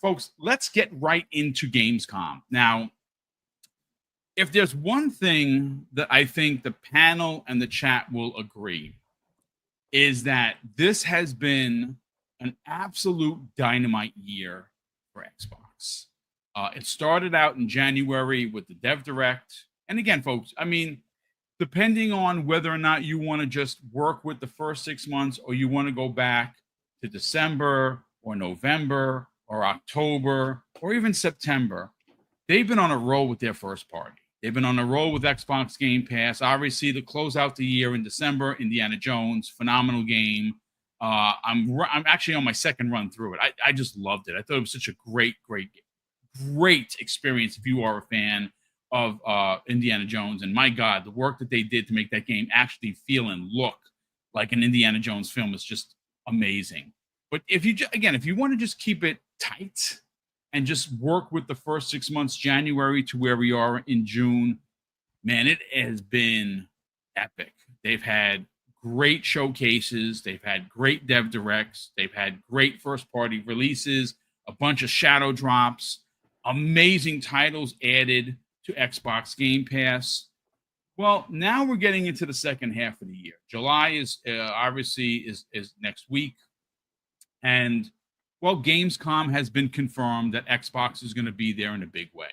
folks, let's get right into Gamescom. Now, if there's one thing that I think the panel and the chat will agree, is that this has been an absolute dynamite year for Xbox. It started out in January with the Dev Direct. And again, folks, I mean, depending on whether or not you want to just work with the first 6 months or you want to go back to December or November or October or even September, they've been on a roll with their first party. They've been on a roll with Xbox Game Pass. Obviously, to close out the year in December, Indiana Jones, phenomenal game. I'm actually on my second run through it. I just loved it. I thought it was such a great experience if you are a fan of Indiana Jones. And my God, the work that they did to make that game actually feel and look like an Indiana Jones film is just amazing. But if you want to just keep it tight and just work with the first 6 months, January to where we are in June, man, it has been epic. They've had great showcases. They've had great dev directs. They've had great first-party releases, a bunch of shadow drops, amazing titles added to Xbox Game Pass. Well, now we're getting into the second half of the year. July is obviously next week. And well, Gamescom has been confirmed that Xbox is going to be there in a big way.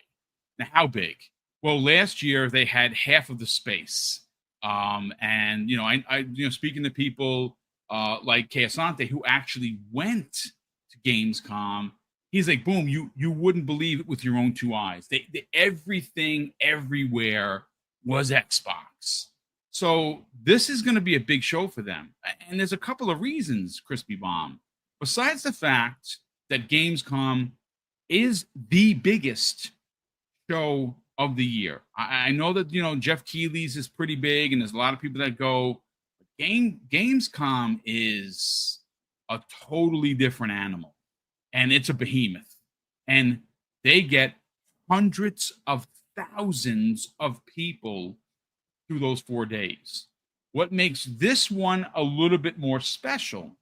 Now, how big? Well, last year they had half of the space. And I speaking to people like Asante who actually went to Gamescom, he's like, boom, you wouldn't believe it with your own two eyes. They everything everywhere was Xbox. So this is going to be a big show for them. And there's a couple of reasons, Crispy Bomb. Besides the fact that Gamescom is the biggest show of the year. I know that, Jeff Keighley's is pretty big and there's a lot of people that go. Gamescom is a totally different animal. And it's a behemoth. And they get hundreds of thousands of people through those 4 days. What makes this one a little bit more special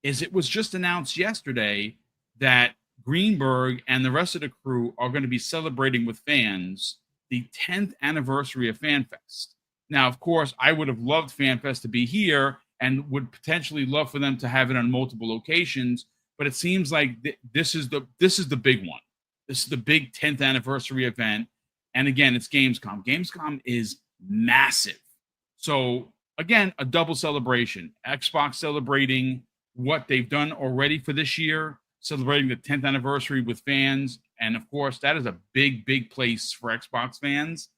is it was just announced yesterday that Greenberg and the rest of the crew are going to be celebrating with fans the 10th anniversary of FanFest. Now, of course, I would have loved FanFest to be here and would potentially love for them to have it on multiple locations, but it seems like this is the big one. This is the big 10th anniversary event. And again, it's Gamescom. Gamescom is massive. So again, a double celebration. Xbox celebrating what they've done already for this year, celebrating the 10th anniversary with fans. And of course, that is a big place for Xbox fans.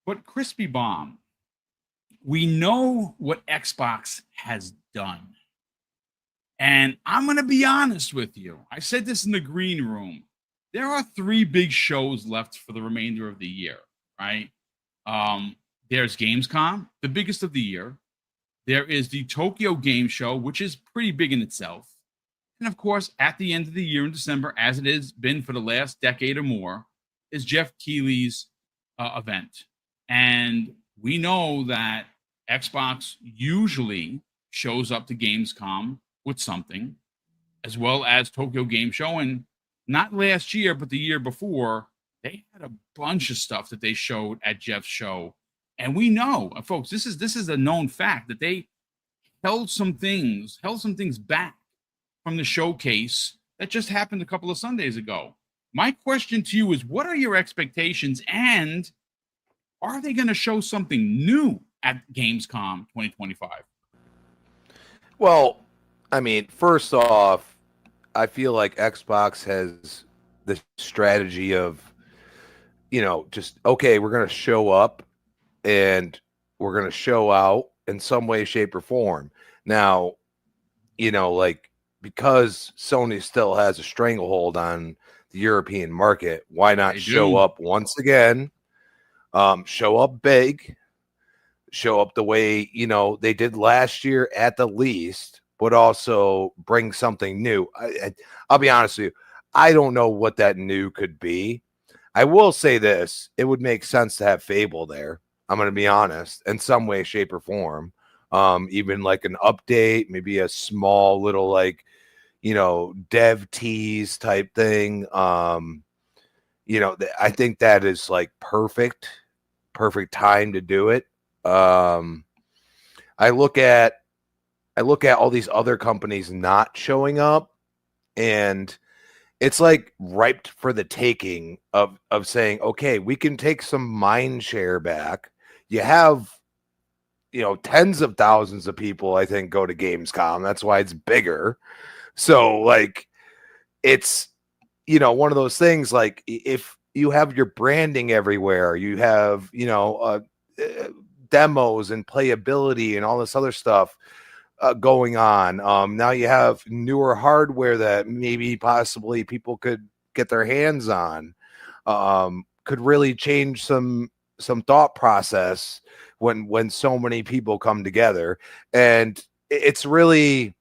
But Crispy Bomb, we know what Xbox has done. And I'm going to be honest with you. I said this in the green room. There are 3 big shows left for the remainder of the year, right? There's Gamescom, the biggest of the year. There is the Tokyo Game Show, which is pretty big in itself. And of course, at the end of the year in December, as it has been for the last decade or more, is Jeff Keighley's event. And we know that Xbox usually shows up to Gamescom with something, as well as Tokyo Game Show. And not last year, but the year before, they had a bunch of stuff that they showed at Jeff's show. And we know, folks, this is a known fact that they held some things back from the showcase that just happened a couple of Sundays ago. My question to you is, what are your expectations, and are they going to show something new at Gamescom 2025? Well, I mean, first off, I feel like Xbox has the strategy of, just, okay, we're going to show up and we're going to show out in some way, shape, or form. Now, because Sony still has a stranglehold on the European market, why not show up once again, show up big, show up the way, they did last year at the least, but also bring something new. I'll be honest with you. I don't know what that new could be. I will say this. It would make sense to have Fable there. I'm going to be honest, in some way, shape, or form. Even like an update, maybe a small little dev tease type thing. I think that is like perfect time to do it. I look at all these other companies not showing up, and it's like ripe for the taking of saying, okay, we can take some mind share back. You have, tens of thousands of people, I think, go to Gamescom. That's why it's bigger. So like, it's, one of those things, like if you have your branding everywhere, you have, demos and playability and all this other stuff going on. Now you have newer hardware that maybe possibly people could get their hands on. Could really change some thought process when so many people come together. And it's really,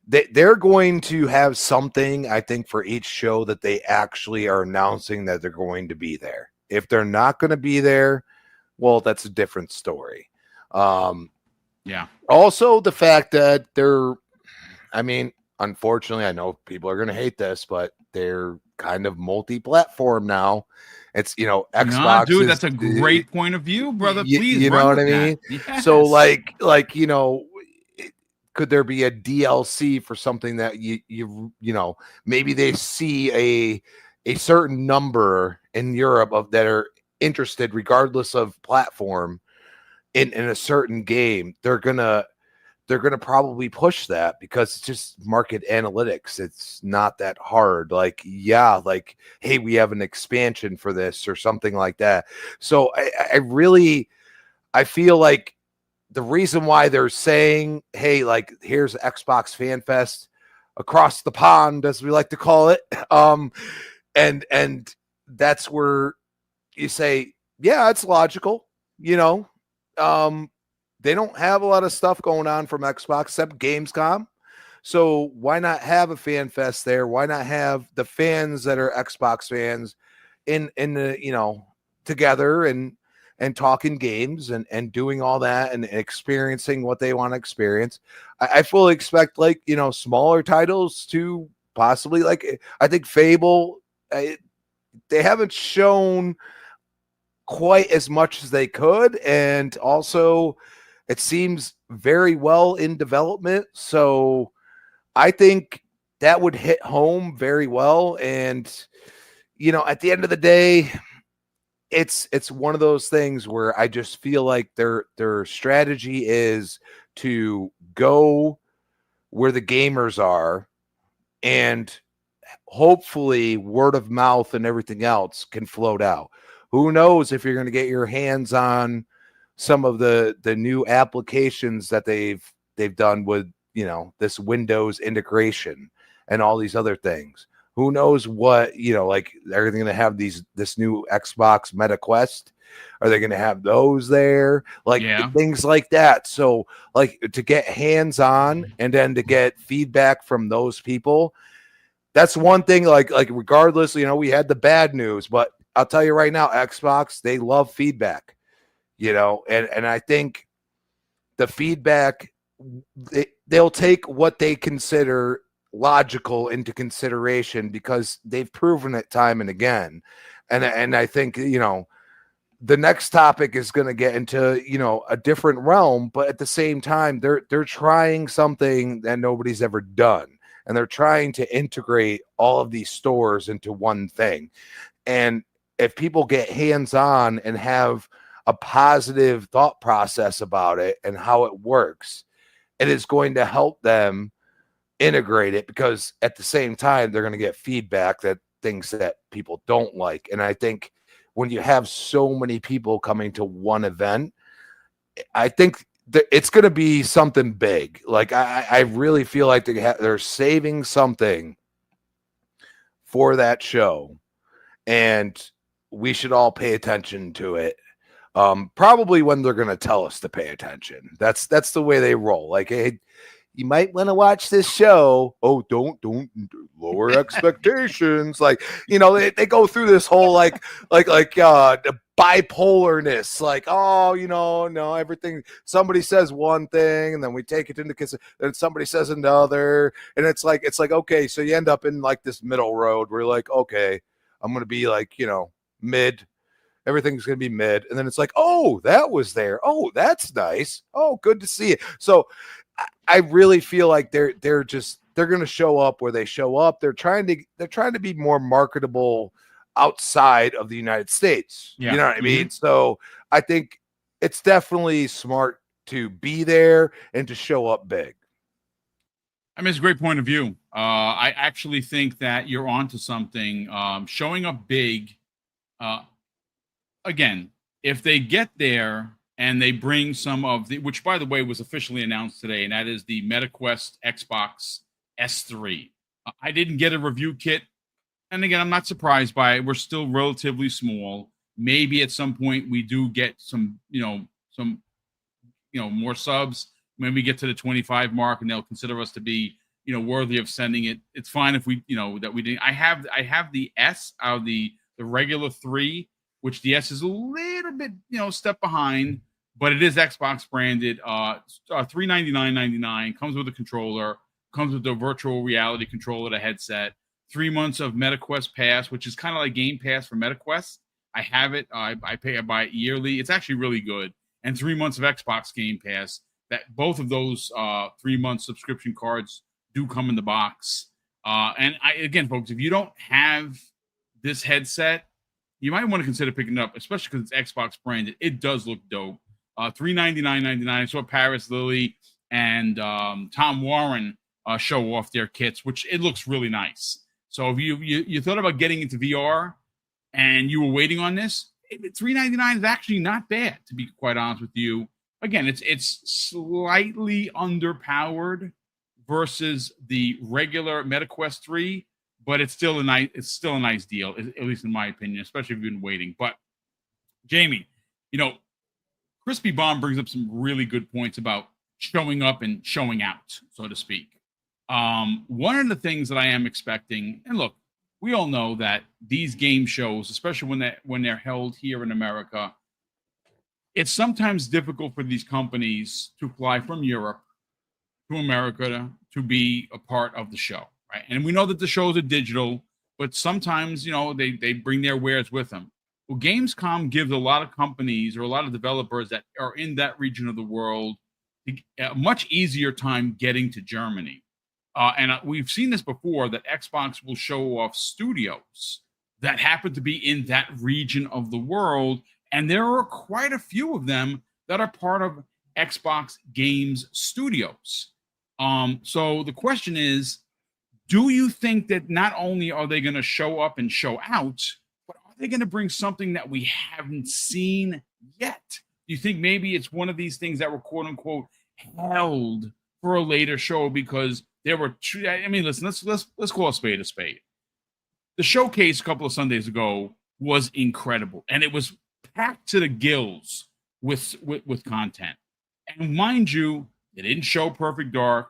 they're going to have something, I think, for each show that they actually are announcing that they're going to be there. If they're not going to be there, well, that's a different story. Yeah. Also, the fact that unfortunately, I know people are going to hate this, but they're kind of multi-platform now. It's, Xbox. Nah, dude, that's a great point of view, brother. Please, you know what I mean? Yes. So, like, could there be a DLC for something that you maybe they see a certain number in Europe of that are interested, regardless of platform, in a certain game? They're gonna probably push that because it's just market analytics. It's not that hard. Like, yeah, like, hey, we have an expansion for this or something like that. So I feel like the reason why they're saying, hey, like, here's Xbox Fan Fest across the pond, as we like to call it, and that's where you say, yeah, it's logical. They don't have a lot of stuff going on from Xbox except Gamescom. So why not have a fan fest there? Why not have the fans that are Xbox fans in the, together and talking games and doing all that and experiencing what they want to experience? I fully expect, like, smaller titles to possibly, like, I think Fable, they haven't shown quite as much as they could. And also, it seems very well in development. So I think that would hit home very well. And, at the end of the day, it's one of those things where I just feel like their strategy is to go where the gamers are, and hopefully word of mouth and everything else can float out. Who knows if you're going to get your hands on some of the new applications that they've done with, this Windows integration and all these other things. Who knows what, like, are they going to have this new Xbox Meta Quest? Are they going to have those there? Like, things like that. So, like, to get hands on and then to get feedback from those people, that's one thing. Like regardless, we had the bad news, but I'll tell you right now, Xbox, they love feedback, and I think the feedback, they'll take what they consider logical into consideration because they've proven it time and again. And I think, the next topic is going to get into, a different realm, but at the same time, they're trying something that nobody's ever done. And they're trying to integrate all of these stores into one thing. And if people get hands-on and have a positive thought process about it and how it works, it is going to help them integrate it, because at the same time, they're going to get feedback that things that people don't like. And I think when you have so many people coming to one event, I think it's going to be something big. Like, I really feel like they're saving something for that show, and we should all pay attention to it. Probably when they're going to tell us to pay attention. That's the way they roll. Like, hey, you might want to watch this show. Oh, don't lower expectations. Like, they go through this whole like the bipolarness. Like, oh, no, everything. Somebody says one thing, and then we take it into consideration. Then somebody says another, and it's like okay. So you end up in like this middle road where you're like, okay, I'm gonna be like mid. Everything's going to be mid. And then it's like, oh, that was there. Oh, that's nice. Oh, good to see it. So I really feel like they're going to show up where they show up. They're trying to be more marketable outside of the United States. Yeah. You know what I mean? So I think it's definitely smart to be there and to show up big. I mean, it's a great point of view. I actually think that you're onto something. Showing up big, again, if they get there and they bring some of the, which by the way was officially announced today, and that is the MetaQuest Xbox S3. I didn't get a review kit, and again, I'm not surprised by it. We're still relatively small. Maybe at some point we do get some more subs. When we get to the 25 mark, and they'll consider us to be worthy of sending it. It's fine if we that we didn't. I have the S out of the regular 3. Which the S is a little bit, step behind, but it is Xbox branded. $399.99 comes with a controller, comes with the virtual reality controller, the headset. 3 months of MetaQuest Pass, which is kind of like Game Pass for MetaQuest. I have it. I buy it yearly. It's actually really good. And 3 months of Xbox Game Pass. That both of those 3 month subscription cards do come in the box. And again, folks, if you don't have this headset, you might want to consider picking it up, especially because it's Xbox branded. It does look dope. $399.99. I saw Paris Lily and Tom Warren show off their kits, which it looks really nice. So if you thought about getting into VR and you were waiting on this, $399 is actually not bad, to be quite honest with you. Again, it's slightly underpowered versus the regular MetaQuest 3. But it's still a nice deal, at least in my opinion, especially if you've been waiting. But Jamie, Crispy Bomb brings up some really good points about showing up and showing out, so to speak. One of the things that I am expecting, and look, we all know that these game shows, especially when they're held here in America, it's sometimes difficult for these companies to fly from Europe to America to be a part of the show. Right? And we know that the shows are digital, but sometimes, they bring their wares with them. Well, Gamescom gives a lot of companies or a lot of developers that are in that region of the world a much easier time getting to Germany. And we've seen this before, that Xbox will show off studios that happen to be in that region of the world. And there are quite a few of them that are part of Xbox Games Studios. So the question is, do you think that not only are they going to show up and show out, but are they going to bring something that we haven't seen yet? Do you think maybe it's one of these things that were quote unquote held for a later show because there were two? I mean, listen, let's call a spade a spade. The showcase a couple of Sundays ago was incredible, and it was packed to the gills with content. And mind you, they didn't show Perfect Dark,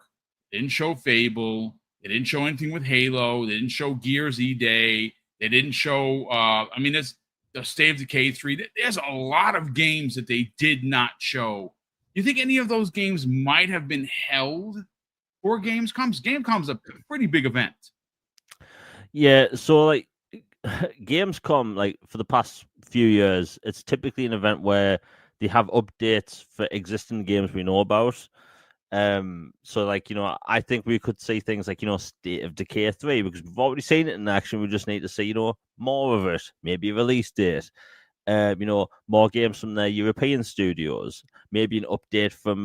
they didn't show Fable. They didn't show anything with Halo. They didn't show Gears E-Day. They didn't show, there's the State of Decay 3. There's a lot of games that they did not show. Do you think any of those games might have been held for Gamescom? Gamescom's a pretty big event. Yeah, so like Gamescom, like for the past few years, it's typically an event where they have updates for existing games we know about. So like, I think we could see things like, State of Decay 3, because we've already seen it in action. We just need to see, more of it, maybe a release date, more games from the European studios, maybe an update from,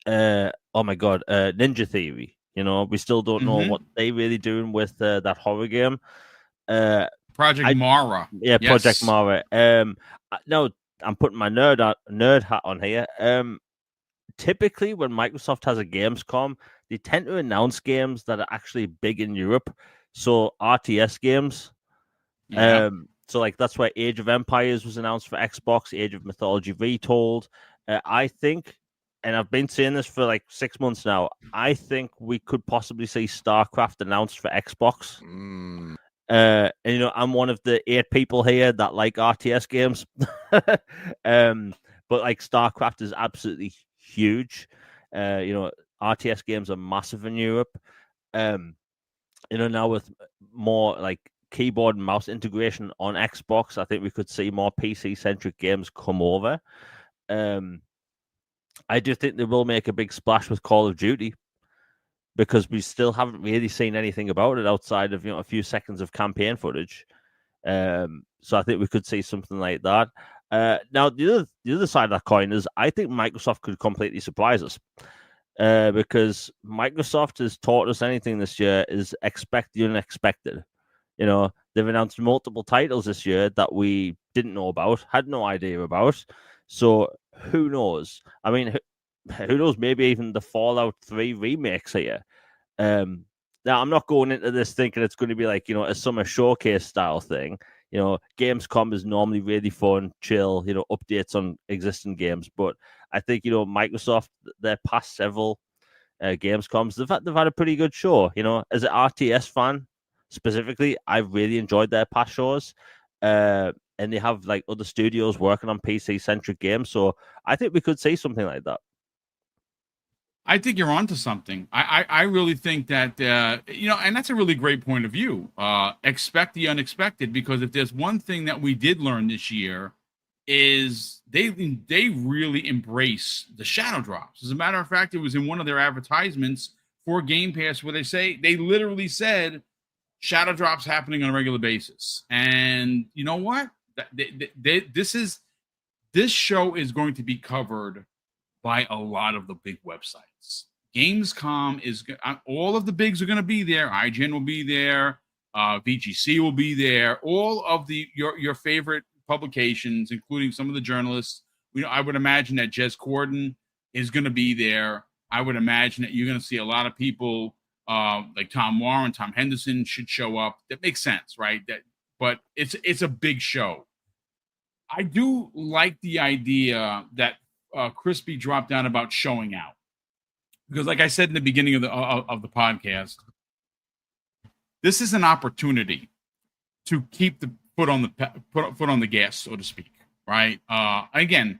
Ninja Theory. We still don't know what they're really doing with that horror game. Project Mara. Yeah, yes. Project Mara. No, I'm putting my nerd hat on here. Typically, when Microsoft has a Gamescom, they tend to announce games that are actually big in Europe. So RTS games. Yeah. So like that's why Age of Empires was announced for Xbox, Age of Mythology Retold. I think and I've been saying this for like 6 months now, I think we could possibly see StarCraft announced for Xbox. And I'm one of the 8 people here that like RTS games. But like StarCraft is absolutely huge. RTS games are massive in Europe. Now with more like keyboard and mouse integration on Xbox, I think we could see more PC-centric games come over. I do think they will make a big splash with Call of Duty, because we still haven't really seen anything about it outside of a few seconds of campaign footage. So I think we could see something like that. Now the other side of that coin is I think Microsoft could completely surprise us, because Microsoft has taught us anything this year is expect the unexpected. They've announced multiple titles this year that we didn't know about, had no idea about. So who knows? I mean, who knows? Maybe even the Fallout 3 remakes here. Now, I'm not going into this thinking it's going to be like, a summer showcase style thing. Gamescom is normally really fun, chill, updates on existing games. But I think, Microsoft, their past several Gamescoms, they've had a pretty good show. As an RTS fan specifically, I've really enjoyed their past shows. And they have like other studios working on PC-centric games. So I think we could see something like that. I think you're onto something. I really think that, and that's a really great point of view. Expect the unexpected, because if there's one thing that we did learn this year is they really embrace the shadow drops. As a matter of fact, it was in one of their advertisements for Game Pass where they literally said shadow drops happening on a regular basis. And you know what? This show is going to be covered by a lot of the big websites. Gamescom is all of the bigs are going to be there. IGN will be there. VGC will be there. All of your favorite publications, including some of the journalists. I would imagine that Jez Corden is going to be there. I would imagine that you're going to see a lot of people like Tom Warren, Tom Henderson should show up. That makes sense, right? But it's a big show. I do like the idea that Crispy dropped down about showing out, because like I said in the beginning of the podcast, this is an opportunity to keep the foot on the gas, so to speak, right? Again,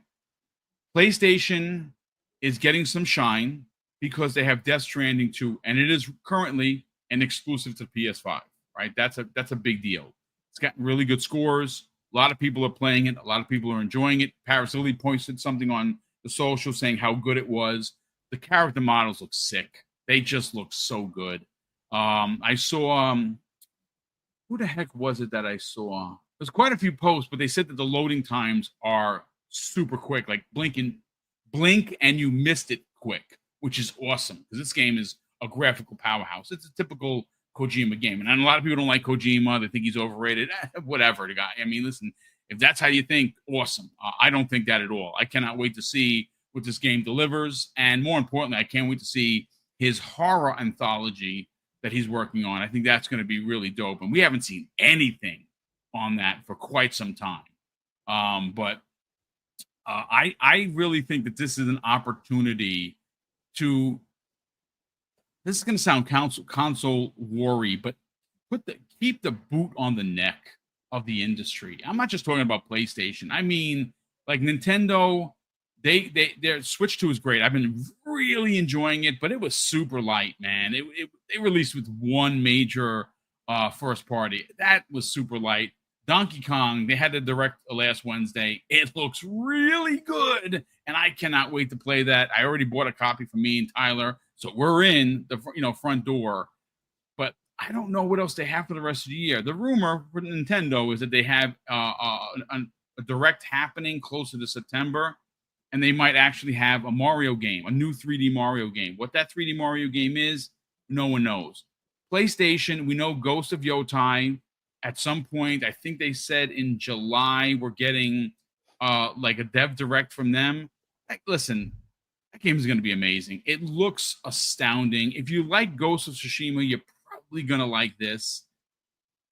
PlayStation is getting some shine because they have Death Stranding 2, and it is currently an exclusive to PS5, right? That's a big deal. It's got really good scores. A lot of people are playing it. A lot of people are enjoying it. Paris Lily posted something on the social saying how good it was. The character models look sick. They just look so good. I saw who the heck was it that I saw? There's quite a few posts, but they said that the loading times are super quick, like blink and you missed it quick, which is awesome because this game is a graphical powerhouse. It's a typical Kojima game, and a lot of people don't like Kojima. They think he's overrated. Whatever, the guy. I mean, listen, if that's how you think, awesome. I don't think that at all. I cannot wait to see what this game delivers, and more importantly, I can't wait to see his horror anthology that he's working on. I think that's going to be really dope, and we haven't seen anything on that for quite some time. But I really think that this is an opportunity to. This is going to sound console worry, but keep the boot on the neck of the industry. I'm not just talking about PlayStation. I mean, like Nintendo, their Switch 2 is great. I've been really enjoying it, but it was super light, man. They released with one major first party. That was super light. Donkey Kong, they had a direct last Wednesday. It looks really good, and I cannot wait to play that. I already bought a copy for me and Tyler, so we're in the front door. But I don't know what else they have for the rest of the year. The rumor for Nintendo is that they have a direct happening closer to September, and they might actually have a Mario game, a new 3D Mario game. What that 3D Mario game is, no one knows. PlayStation, we know Ghost of Yotai. At some point, I think they said in July, we're getting like a dev direct from them. Like, listen, that game is going to be amazing. It looks astounding. If you like Ghost of Tsushima, you're probably going to like this.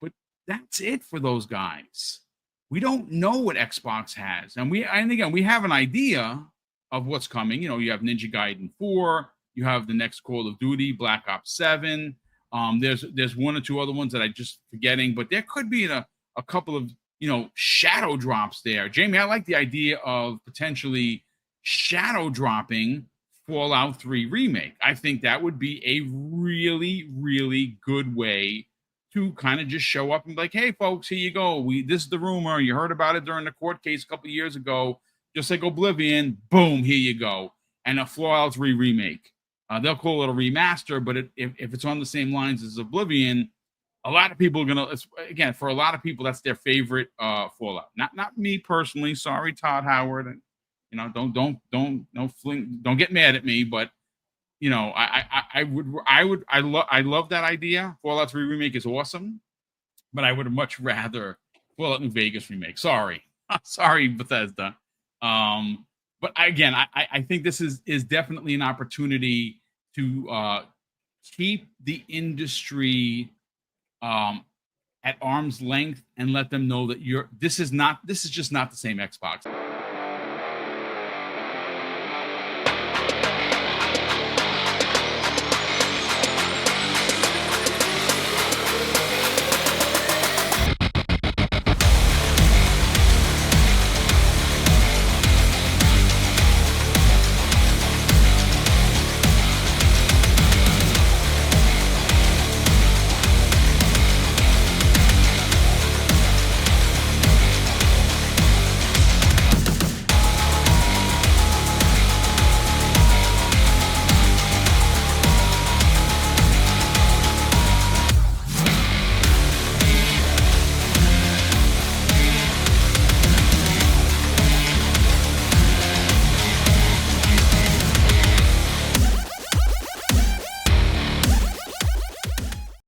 But that's it for those guys. We don't know what Xbox has. And again, we have an idea of what's coming. You know, you have Ninja Gaiden 4, you have the next Call of Duty, Black Ops 7. There's one or two other ones that I just forgetting, but there could be a couple of, you know, shadow drops there. Jamie, I like the idea of potentially shadow dropping Fallout 3 Remake. I think that would be a really, really good way to kind of just show up and be like, hey, folks, here you go. This is the rumor. You heard about it during the court case a couple of years ago. Just like Oblivion, boom, here you go. And a Fallout 3 Remake. They'll call it a remaster, but if it's on the same lines as Oblivion, a lot of people are gonna. Again, for a lot of people, that's their favorite Fallout. Not me personally. Sorry, Todd Howard. You know, don't get mad at me. But you know, I love that idea. Fallout 3 Remake is awesome, but I would much rather Fallout New Vegas remake. Sorry, Bethesda. But again, I think this is definitely an opportunity to keep the industry at arm's length and let them know that this is just not the same Xbox.